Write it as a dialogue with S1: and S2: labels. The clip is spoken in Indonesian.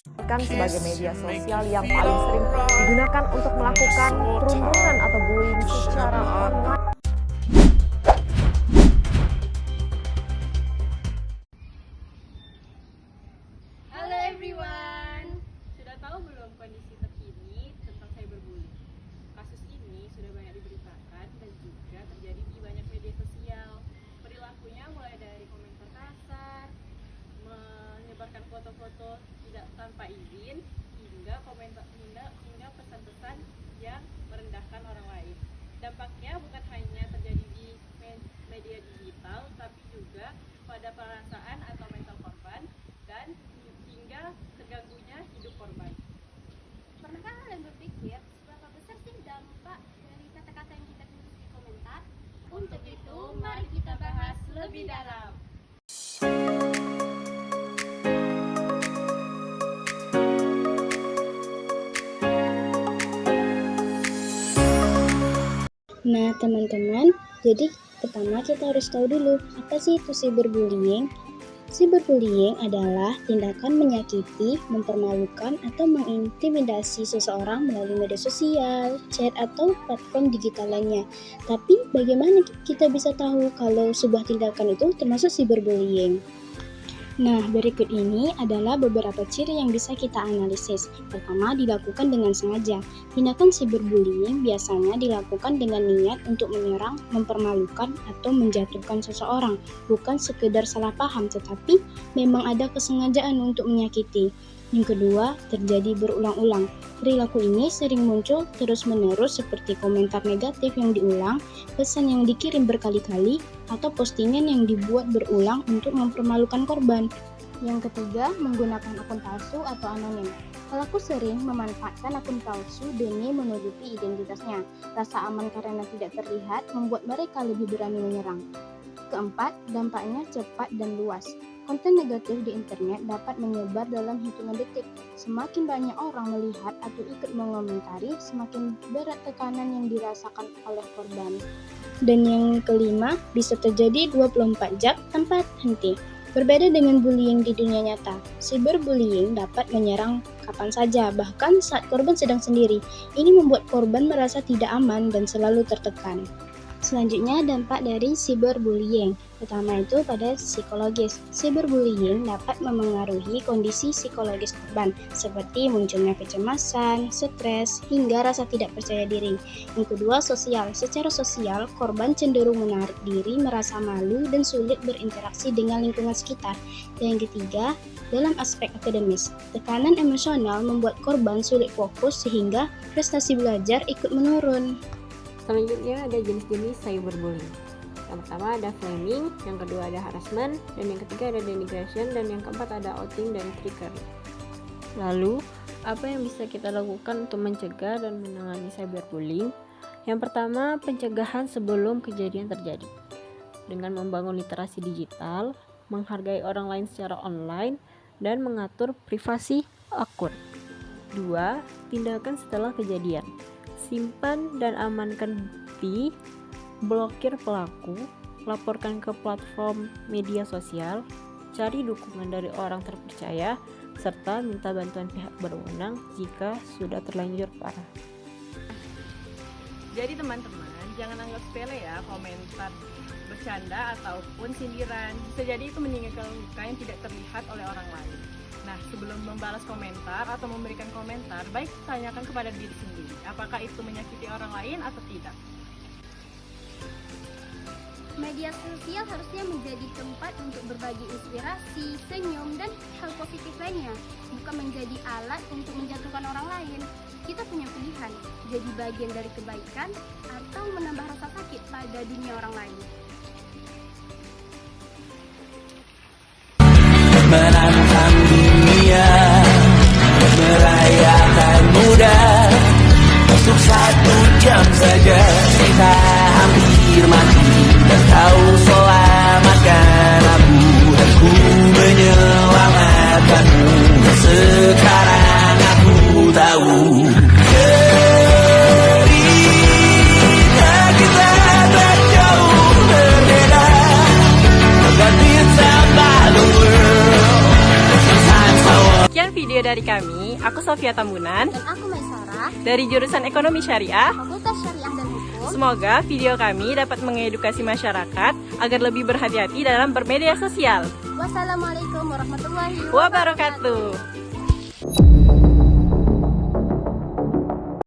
S1: Kan sebagai media sosial yang paling sering digunakan untuk melakukan perundungan atau bullying secara online.
S2: Halo everyone, sudah tahu belum kondisi terkini tentang cyberbullying? Kasus ini sudah banyak diberitakan dan juga terjadi di banyak media sosial. Perilakunya mulai dari komentar kasar, menyebarkan foto-foto tidak tanpa izin, hingga pesan-pesan yang merendahkan orang lain. Dampaknya bukan hanya terjadi di media digital, tapi juga pada perasaan atau mental korban dan hingga terganggunya hidup korban.
S3: Pernahkah kalian berpikir seberapa besar sih dampak dari kata-kata yang kita tulis di komentar? Untuk itu, mari kita bahas lebih dalam. Nah, teman-teman, jadi pertama kita harus tahu dulu apa sih itu cyberbullying. Cyberbullying adalah tindakan menyakiti, mempermalukan, atau mengintimidasi seseorang melalui media sosial, chat, atau platform digital lainnya. Tapi bagaimana kita bisa tahu kalau sebuah tindakan itu termasuk cyberbullying? Nah, berikut ini adalah beberapa ciri yang bisa kita analisis. Pertama, dilakukan dengan sengaja. Tindakan cyberbullying biasanya dilakukan dengan niat untuk menyerang, mempermalukan, atau menjatuhkan seseorang. Bukan sekedar salah paham, tetapi memang ada kesengajaan untuk menyakiti. Yang kedua, terjadi berulang-ulang. Perilaku ini sering muncul terus-menerus seperti komentar negatif yang diulang, pesan yang dikirim berkali-kali, atau postingan yang dibuat berulang untuk mempermalukan korban. Yang ketiga, menggunakan akun palsu atau anonim. Pelaku sering memanfaatkan akun palsu demi menutupi identitasnya. Rasa aman karena tidak terlihat membuat mereka lebih berani menyerang. Keempat, dampaknya cepat dan luas. Konten negatif di internet dapat menyebar dalam hitungan detik. Semakin banyak orang melihat atau ikut mengomentari, semakin berat tekanan yang dirasakan oleh korban. Dan yang kelima, bisa terjadi 24 jam tanpa henti. Berbeda dengan bullying di dunia nyata, cyberbullying dapat menyerang kapan saja, bahkan saat korban sedang sendiri. Ini membuat korban merasa tidak aman dan selalu tertekan. Selanjutnya, dampak dari cyberbullying. Pertama itu pada psikologis. Cyberbullying dapat memengaruhi kondisi psikologis korban, seperti munculnya kecemasan, stres, hingga rasa tidak percaya diri. Yang kedua, sosial. Secara sosial, korban cenderung menarik diri, merasa malu, dan sulit berinteraksi dengan lingkungan sekitar. Dan yang ketiga, dalam aspek akademis. Tekanan emosional membuat korban sulit fokus sehingga prestasi belajar ikut menurun.
S2: Selanjutnya ada jenis-jenis cyberbullying. Yang pertama ada flaming, yang kedua ada harassment, dan yang ketiga ada denigration, dan yang keempat ada outing dan trigger. Lalu, apa yang bisa kita lakukan untuk mencegah dan menangani cyberbullying? Yang pertama, pencegahan sebelum kejadian terjadi. Dengan membangun literasi digital, menghargai orang lain secara online, dan mengatur privasi akun. 2. Tindakan setelah kejadian. Simpan dan amankan bukti, blokir pelaku, laporkan ke platform media sosial, cari dukungan dari orang terpercaya, serta minta bantuan pihak berwenang jika sudah terlanjur parah. Jadi teman-teman, jangan anggap sepele ya komentar bercanda ataupun sindiran. Bisa jadi itu meninggalkan luka yang tidak terlihat oleh orang lain. Nah, sebelum membalas komentar atau memberikan komentar, baik tanyakan kepada diri sendiri, apakah itu menyakiti orang lain atau tidak.
S3: Media sosial harusnya menjadi tempat untuk berbagi inspirasi, senyum, dan hal positif lainnya, bukan menjadi alat untuk menjatuhkan orang lain. Kita punya pilihan, jadi bagian dari kebaikan atau menambah rasa sakit pada dunia orang lain.
S4: Menantang dunia, merayakan muda. Untuk 1 jam saja kita hampir mati, dan kau selamatkan aku, dan ku menyelamatkanmu. Sekarang aku tahu cerita kita tak jauh berbeda. But it's about the world. Sometimes I want
S5: Sekian video dari kami. Aku Sofia Tambunan
S6: Dan aku Maisara,
S5: dari jurusan Ekonomi Syariah.
S6: Fakultas Syariah dan Hukum.
S5: Semoga video kami dapat mengedukasi masyarakat agar lebih berhati-hati dalam bermedia sosial.
S6: Wassalamualaikum warahmatullahi
S5: Wabarakatuh.